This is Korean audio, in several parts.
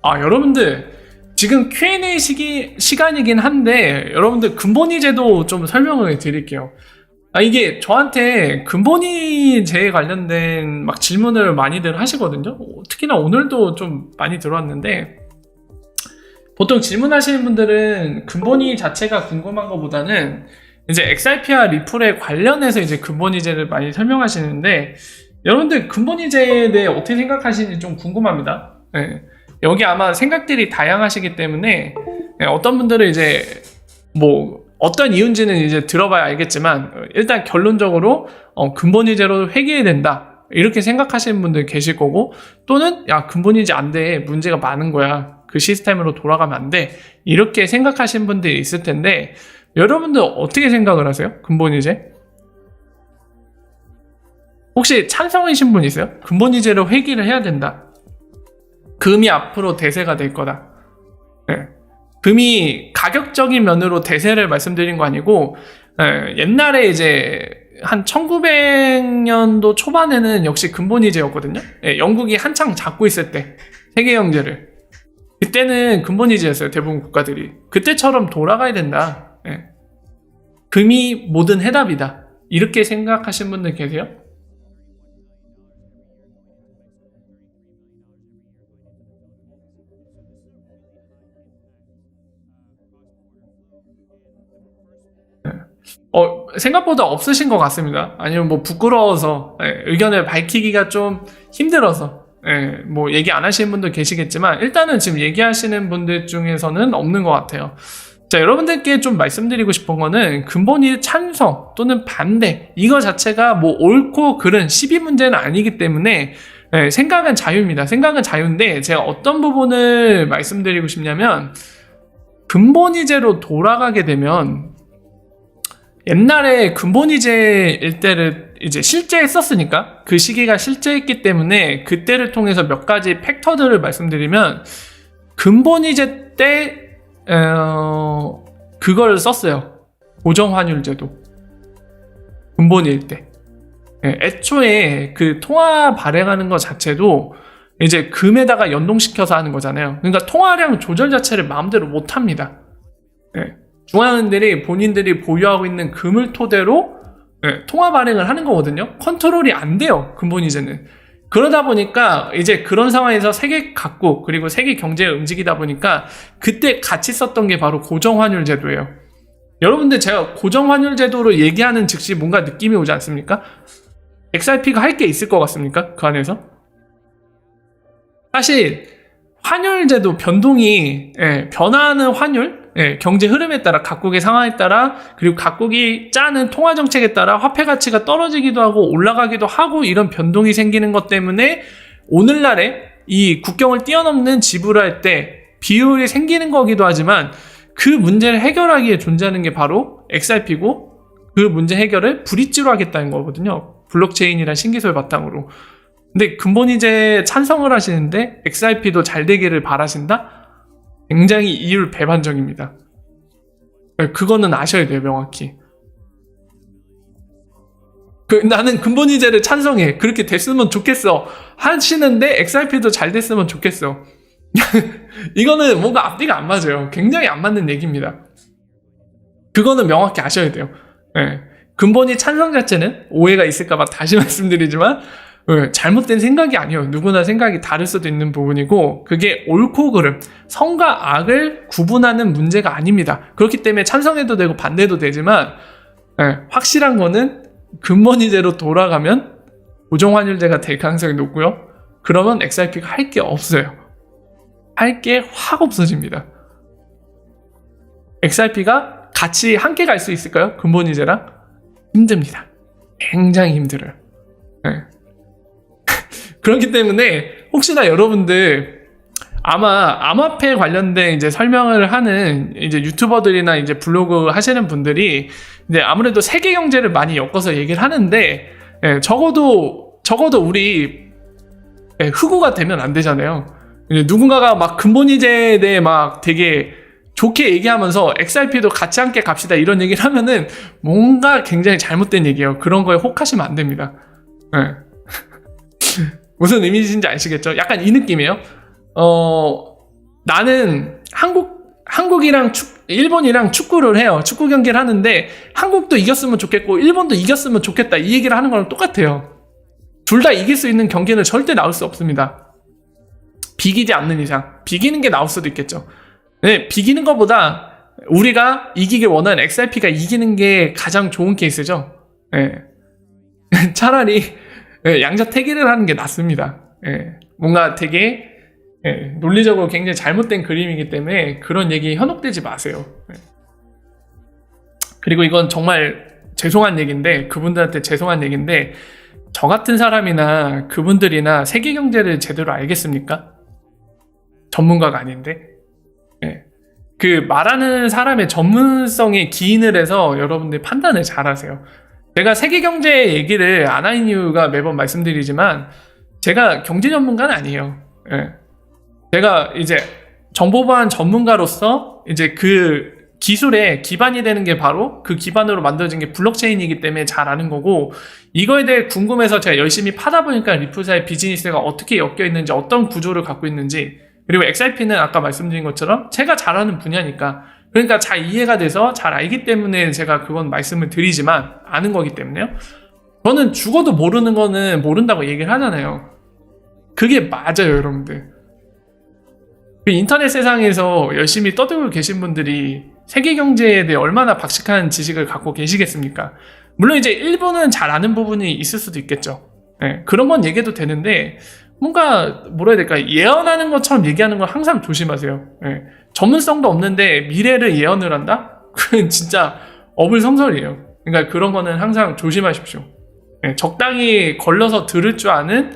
여러분들 지금 Q&A 시간이긴 한데 여러분들 근본이제도 좀 설명을 드릴게요. 이게 저한테 근본이제에 관련된 막 질문을 많이들 하시거든요. 특히나 오늘도 좀 많이 들어왔는데, 보통 질문하시는 분들은 근본이 자체가 궁금한 것보다는 이제 XRP와 리플에 관련해서 이제 근본이제를 많이 설명하시는데, 여러분들 근본이제에 대해 어떻게 생각하시는지 좀 궁금합니다. 네. 여기 아마 생각들이 다양하시기 때문에 어떤 분들은 이제 뭐 어떤 이유인지는 이제 들어봐야 알겠지만, 일단 결론적으로 근본이제로 회귀해야 된다 이렇게 생각하시는 분들 계실 거고, 또는 야 근본이제 안 돼, 문제가 많은 거야, 그 시스템으로 돌아가면 안 돼, 이렇게 생각하시는 분들이 있을 텐데, 여러분들 어떻게 생각을 하세요? 근본이제? 혹시 찬성이신 분 있어요? 근본이제로 회귀를 해야 된다, 금이 앞으로 대세가 될 거다. 네. 금이 가격적인 면으로 대세를 말씀드린 거 아니고, 옛날에 이제 한 1900년도 초반에는 역시 근본이제였거든요. 영국이 한창 잡고 있을 때 세계 경제를, 그때는 근본이제였어요. 대부분 국가들이 그때처럼 돌아가야 된다. 금이 모든 해답이다, 이렇게 생각하시는 분들 계세요? 생각보다 없으신 것 같습니다. 아니면 뭐 부끄러워서, 의견을 밝히기가 좀 힘들어서, 뭐 얘기 안 하시는 분도 계시겠지만, 일단은 지금 얘기하시는 분들 중에서는 없는 것 같아요. 자, 여러분들께 좀 말씀드리고 싶은 거는, 근본이 찬성 또는 반대, 이거 자체가 뭐 옳고 그른 시비 문제는 아니기 때문에, 생각은 자유입니다. 생각은 자유인데, 제가 어떤 부분을 말씀드리고 싶냐면, 근본이제로 돌아가게 되면, 옛날에 근본이제일 때를 이제 실제했었으니까, 그 시기가 실제했기 때문에 그때를 통해서 몇 가지 팩터들을 말씀드리면, 근본이제 때 그걸 썼어요. 고정환율제도. 근본일 때. 애초에 그 통화 발행하는 것 자체도 이제 금에다가 연동시켜서 하는 거잖아요. 그러니까 통화량 조절 자체를 마음대로 못 합니다. 중앙은행들이 본인들이 보유하고 있는 금을 토대로 통화 발행을 하는 거거든요. 컨트롤이 안 돼요, 근본이제는. 그러다 보니까 이제 그런 상황에서 세계 각국, 그리고 세계 경제가 움직이다 보니까 그때 같이 썼던 게 바로 고정환율 제도예요. 여러분들, 제가 고정환율 제도로 얘기하는 즉시 뭔가 느낌이 오지 않습니까? XRP가 할 게 있을 것 같습니까? 그 안에서? 사실 환율 제도 변동이, 변화하는 환율, 경제 흐름에 따라, 각국의 상황에 따라, 그리고 각국이 짜는 통화 정책에 따라 화폐 가치가 떨어지기도 하고 올라가기도 하고, 이런 변동이 생기는 것 때문에 오늘날에 이 국경을 뛰어넘는 지불을 할 때 비율이 생기는 거기도 하지만, 그 문제를 해결하기에 존재하는 게 바로 XRP고, 그 문제 해결을 브릿지로 하겠다는 거거든요. 블록체인이란 신기술 바탕으로. 근데 근본이제 찬성을 하시는데 XRP도 잘 되기를 바라신다? 굉장히 이율 배반적입니다. 그거는 아셔야 돼요, 명확히. 나는 근본이제를 찬성해, 그렇게 됐으면 좋겠어 하시는데 XRP도 잘 됐으면 좋겠어. 이거는 뭔가 앞뒤가 안 맞아요. 굉장히 안 맞는 얘기입니다. 그거는 명확히 아셔야 돼요. 근본이 찬성 자체는 오해가 있을까봐 다시 말씀드리지만, 잘못된 생각이 아니에요. 누구나 생각이 다를 수도 있는 부분이고, 그게 옳고 그름, 선과 악을 구분하는 문제가 아닙니다. 그렇기 때문에 찬성해도 되고 반대도 되지만, 확실한 거는 근본이제로 돌아가면 고정환율제가 될 가능성이 높고요. 그러면 XRP가 할 게 없어요. 할 게 확 없어집니다. XRP가 같이 함께 갈 수 있을까요? 근본이제랑? 힘듭니다. 굉장히 힘들어요. 그렇기 때문에 혹시나 여러분들, 아마 암호화폐 관련된 이제 설명을 하는 이제 유튜버들이나 이제 블로그 하시는 분들이 이제 아무래도 세계 경제를 많이 엮어서 얘기를 하는데, 적어도 우리 흑우가 되면 안 되잖아요. 누군가가 막 근본이제에 대해 막 되게 좋게 얘기하면서 XRP도 같이 함께 갑시다 이런 얘기를 하면은 뭔가 굉장히 잘못된 얘기예요. 그런 거에 혹하시면 안 됩니다. 무슨 의미인지 아시겠죠? 약간 이 느낌이에요. 나는 한국이랑 일본이랑 축구를 해요. 축구 경기를 하는데 한국도 이겼으면 좋겠고 일본도 이겼으면 좋겠다 이 얘기를 하는 거랑 똑같아요. 둘 다 이길 수 있는 경기는 절대 나올 수 없습니다. 비기지 않는 이상. 비기는 게 나올 수도 있겠죠. 네, 비기는 것보다 우리가 이기길 원하는 XRP가 이기는 게 가장 좋은 케이스죠. 네. 차라리 양자택일을 하는 게 낫습니다. 네. 뭔가 되게 논리적으로 굉장히 잘못된 그림이기 때문에 그런 얘기 현혹되지 마세요. 네. 그리고 이건 정말 죄송한 얘기인데, 그분들한테 죄송한 얘기인데, 저 같은 사람이나 그분들이나 세계 경제를 제대로 알겠습니까? 전문가가 아닌데. 네. 그 말하는 사람의 전문성에 기인을 해서 여러분들 판단을 잘 하세요. 제가 세계 경제 얘기를 안 하는 이유가 매번 말씀드리지만, 제가 경제 전문가는 아니에요. 네. 제가 이제 정보보안 전문가로서 이제 그 기술에 기반이 되는 게 바로 그 기반으로 만들어진 게 블록체인이기 때문에 잘 아는 거고, 이거에 대해 궁금해서 제가 열심히 파다 보니까 리프사의 비즈니스가 어떻게 엮여 있는지, 어떤 구조를 갖고 있는지, 그리고 XRP는 아까 말씀드린 것처럼 제가 잘 아는 분야니까, 그러니까 잘 이해가 돼서 잘 알기 때문에 제가 그건 말씀을 드리지만, 아는 거기 때문에요. 저는 죽어도 모르는 거는 모른다고 얘기를 하잖아요. 그게 맞아요, 여러분들. 그 인터넷 세상에서 열심히 떠들고 계신 분들이 세계 경제에 대해 얼마나 박식한 지식을 갖고 계시겠습니까? 물론 이제 일부는 잘 아는 부분이 있을 수도 있겠죠. 네, 그런 건 얘기해도 되는데, 뭔가 뭐라 해야 될까, 예언하는 것처럼 얘기하는 건 항상 조심하세요. 네, 전문성도 없는데 미래를 예언을 한다? 그건 진짜 어불성설이에요. 그러니까 그런 거는 항상 조심하십시오. 네, 적당히 걸러서 들을 줄 아는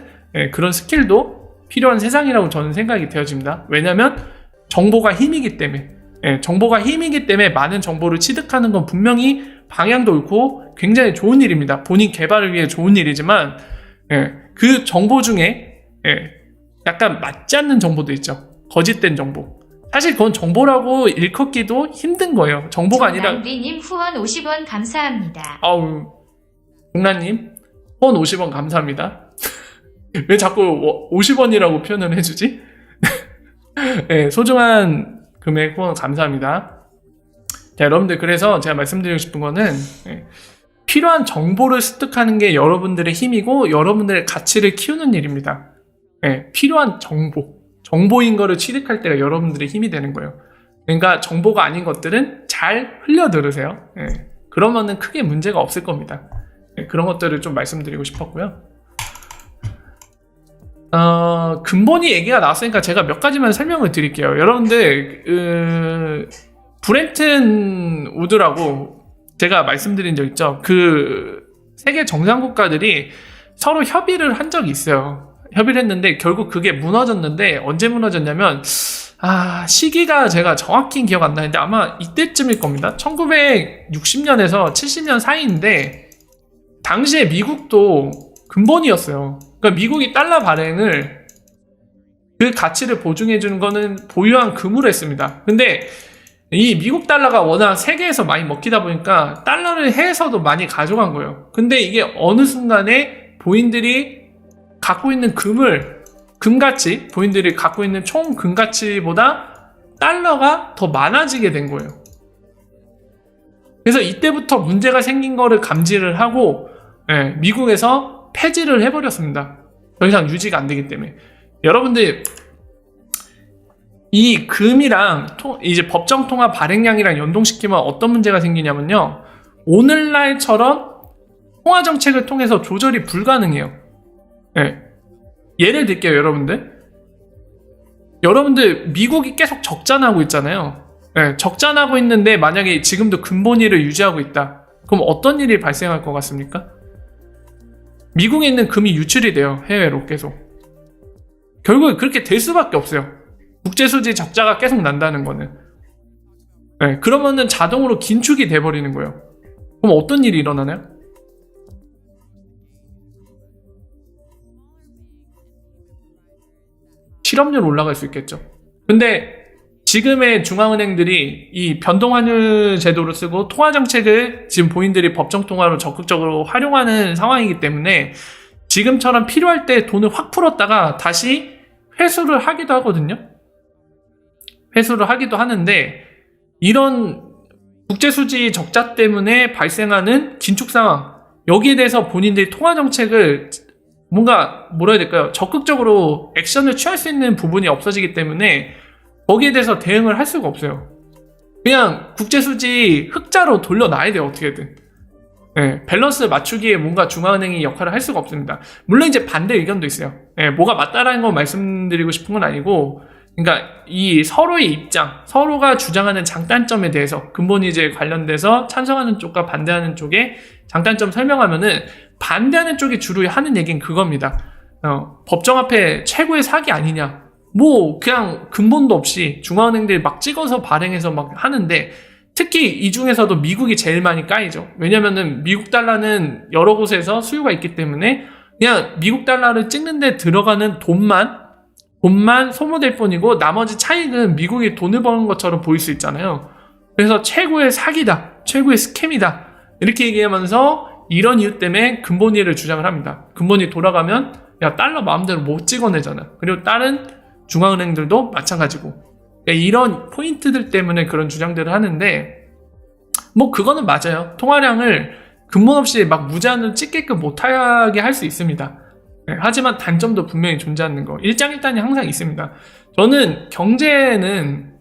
그런 스킬도 필요한 세상이라고 저는 생각이 되어집니다. 왜냐하면 정보가 힘이기 때문에. 정보가 힘이기 때문에 많은 정보를 취득하는 건 분명히 방향도 옳고 굉장히 좋은 일입니다. 본인 개발을 위해 좋은 일이지만, 그 정보 중에 약간 맞지 않는 정보도 있죠. 거짓된 정보. 사실 그건 정보라고 일컫기도 힘든 거예요. 정보가 아니라. 정남리님 후원 50원 감사합니다. 아우, 공란님 후원 50원 감사합니다. 왜 자꾸 50원이라고 표현을 해주지? 네, 소중한 금액 후원 감사합니다. 자, 여러분들, 그래서 제가 말씀드리고 싶은 거는, 필요한 정보를 습득하는 게 여러분들의 힘이고 여러분들의 가치를 키우는 일입니다. 필요한 정보인 거를 취득할 때가 여러분들의 힘이 되는 거예요. 그러니까 정보가 아닌 것들은 잘 흘려들으세요. 그러면은 크게 문제가 없을 겁니다. 그런 것들을 좀 말씀드리고 싶었고요. 근본이 얘기가 나왔으니까 제가 몇 가지만 설명을 드릴게요. 여러분들, 브렌튼 우드라고 제가 말씀드린 적 있죠. 그 세계 정상국가들이 서로 협의를 한 적이 있어요. 협의를 했는데 결국 그게 무너졌는데, 언제 무너졌냐면, 시기가 제가 정확히 기억 안 나는데 아마 이때쯤일 겁니다. 1960년에서 70년 사이인데, 당시에 미국도 근본이었어요. 그러니까 미국이 달러 발행을, 그 가치를 보증해주는 거는 보유한 금으로 했습니다. 근데 이 미국 달러가 워낙 세계에서 많이 먹히다 보니까 달러를 해서도 많이 가져간 거예요. 근데 이게 어느 순간에 본인들이 갖고 있는 금가치, 본인들이 갖고 있는 총 금가치보다 달러가 더 많아지게 된 거예요. 그래서 이때부터 문제가 생긴 거를 감지를 하고, 미국에서 폐지를 해버렸습니다. 더 이상 유지가 안 되기 때문에. 여러분들, 이 금이랑 이제 법정통화 발행량이랑 연동시키면 어떤 문제가 생기냐면요, 오늘날처럼 통화정책을 통해서 조절이 불가능해요. 예를 들게요. 여러분들 미국이 계속 적자나고 있잖아요. 적자나고 있는데 만약에 지금도 근본위를 유지하고 있다, 그럼 어떤 일이 발생할 것 같습니까? 미국에 있는 금이 유출이 돼요. 해외로 계속. 결국에 그렇게 될 수밖에 없어요. 국제수지 적자가 계속 난다는 거는. 그러면은 자동으로 긴축이 돼버리는 거예요. 그럼 어떤 일이 일어나나요? 실업률 올라갈 수 있겠죠. 근데 지금의 중앙은행들이 이 변동환율 제도를 쓰고 통화정책을 지금 본인들이 법정통화로 적극적으로 활용하는 상황이기 때문에 지금처럼 필요할 때 돈을 확 풀었다가 다시 회수를 하기도 하거든요. 회수를 하기도 하는데 이런 국제수지 적자 때문에 발생하는 긴축 상황, 여기에 대해서 본인들이 통화 정책을 뭔가 뭐라 해야 될까요? 적극적으로 액션을 취할 수 있는 부분이 없어지기 때문에 거기에 대해서 대응을 할 수가 없어요. 그냥 국제수지 흑자로 돌려놔야 돼요, 어떻게든. 네, 밸런스 맞추기에 뭔가 중앙은행이 역할을 할 수가 없습니다. 물론 이제 반대 의견도 있어요. 네, 뭐가 맞다라는 건 말씀드리고 싶은 건 아니고, 그러니까 이 서로의 입장, 서로가 주장하는 장단점에 대해서 근본이제 관련돼서 찬성하는 쪽과 반대하는 쪽의 장단점 설명하면은 반대하는 쪽이 주로 하는 얘기는 그겁니다. 법정 앞에 최고의 사기 아니냐. 뭐 그냥 근본도 없이 중앙은행들이 막 찍어서 발행해서 막 하는데 특히 이 중에서도 미국이 제일 많이 까이죠. 왜냐면은 미국 달러는 여러 곳에서 수요가 있기 때문에 그냥 미국 달러를 찍는데 들어가는 돈만 소모될 뿐이고 나머지 차익은 미국이 돈을 버는 것처럼 보일 수 있잖아요. 그래서 최고의 사기다, 최고의 스캠이다 이렇게 얘기하면서 이런 이유 때문에 근본위를 주장을 합니다. 근본위 돌아가면 야 달러 마음대로 못 찍어내잖아. 그리고 다른 중앙은행들도 마찬가지고 이런 포인트들 때문에 그런 주장들을 하는데 뭐 그거는 맞아요. 통화량을 근본 없이 막 무제한으로 찍게끔 못하게 할 수 있습니다. 하지만 단점도 분명히 존재하는 거 일장일단이 항상 있습니다. 저는 경제는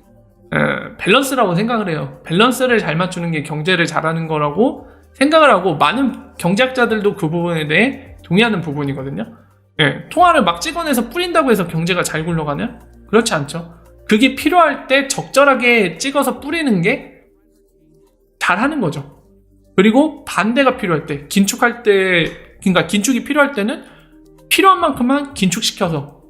밸런스라고 생각을 해요. 밸런스를 잘 맞추는 게 경제를 잘하는 거라고 생각을 하고 많은 경제학자들도 그 부분에 대해 동의하는 부분이거든요. 통화를 막 찍어내서 뿌린다고 해서 경제가 잘 굴러가냐? 그렇지 않죠. 그게 필요할 때 적절하게 찍어서 뿌리는 게 잘하는 거죠. 그리고 반대가 필요할 때, 긴축할 때, 그러니까 긴축이 필요할 때는 필요한 만큼만 긴축시켜서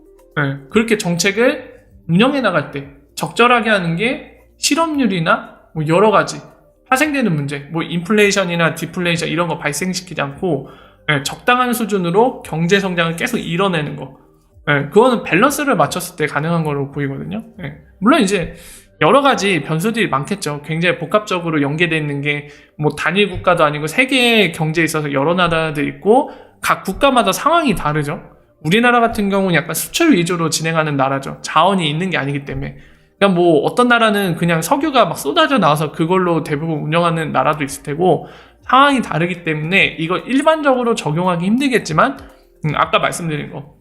그렇게 정책을 운영해 나갈 때 적절하게 하는 게 실업률이나 뭐 여러 가지 파생되는 문제, 뭐 인플레이션이나 디플레이션 이런 거 발생시키지 않고 적당한 수준으로 경제 성장을 계속 이뤄내는 거. 그거는 밸런스를 맞췄을 때 가능한 걸로 보이거든요. 물론 이제 여러 가지 변수들이 많겠죠. 굉장히 복합적으로 연계되어 있는 게 뭐 단일 국가도 아니고 세계의 경제에 있어서 여러 나라들 있고 각 국가마다 상황이 다르죠. 우리나라 같은 경우는 약간 수출 위주로 진행하는 나라죠. 자원이 있는 게 아니기 때문에. 그러니까 뭐 어떤 나라는 그냥 석유가 막 쏟아져 나와서 그걸로 대부분 운영하는 나라도 있을 테고 상황이 다르기 때문에 이거 일반적으로 적용하기 힘들겠지만 아까 말씀드린 거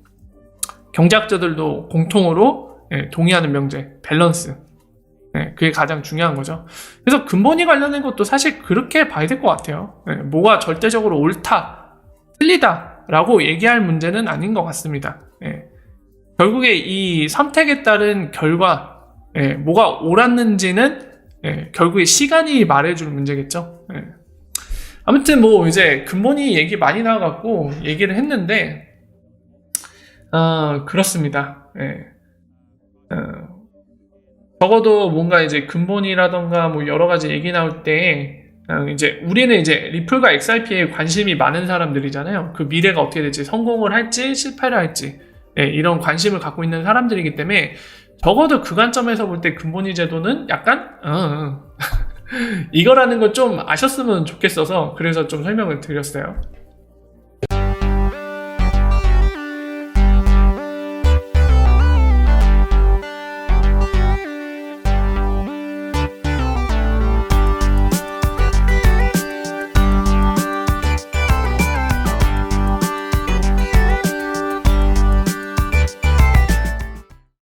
경제학자들도 공통으로 동의하는 명제 밸런스 그게 가장 중요한 거죠. 그래서 근본이 관련된 것도 사실 그렇게 봐야 될 것 같아요. 뭐가 절대적으로 옳다 틀리다 라고 얘기할 문제는 아닌 것 같습니다. 결국에 이 선택에 따른 결과 뭐가 옳았는지는 결국에 시간이 말해줄 문제겠죠. 아무튼 뭐 이제 근본이 얘기 많이 나와갖고 얘기를 했는데 그렇습니다. 적어도 뭔가 이제 근본이라던가 뭐 여러 가지 얘기 나올 때 이제 우리는 이제 리플과 XRP에 관심이 많은 사람들이잖아요. 그 미래가 어떻게 될지 성공을 할지 실패를 할지 이런 관심을 갖고 있는 사람들이기 때문에 적어도 그 관점에서 볼 때 근본위 제도는 약간 이거라는 걸 좀 아셨으면 좋겠어서 그래서 좀 설명을 드렸어요.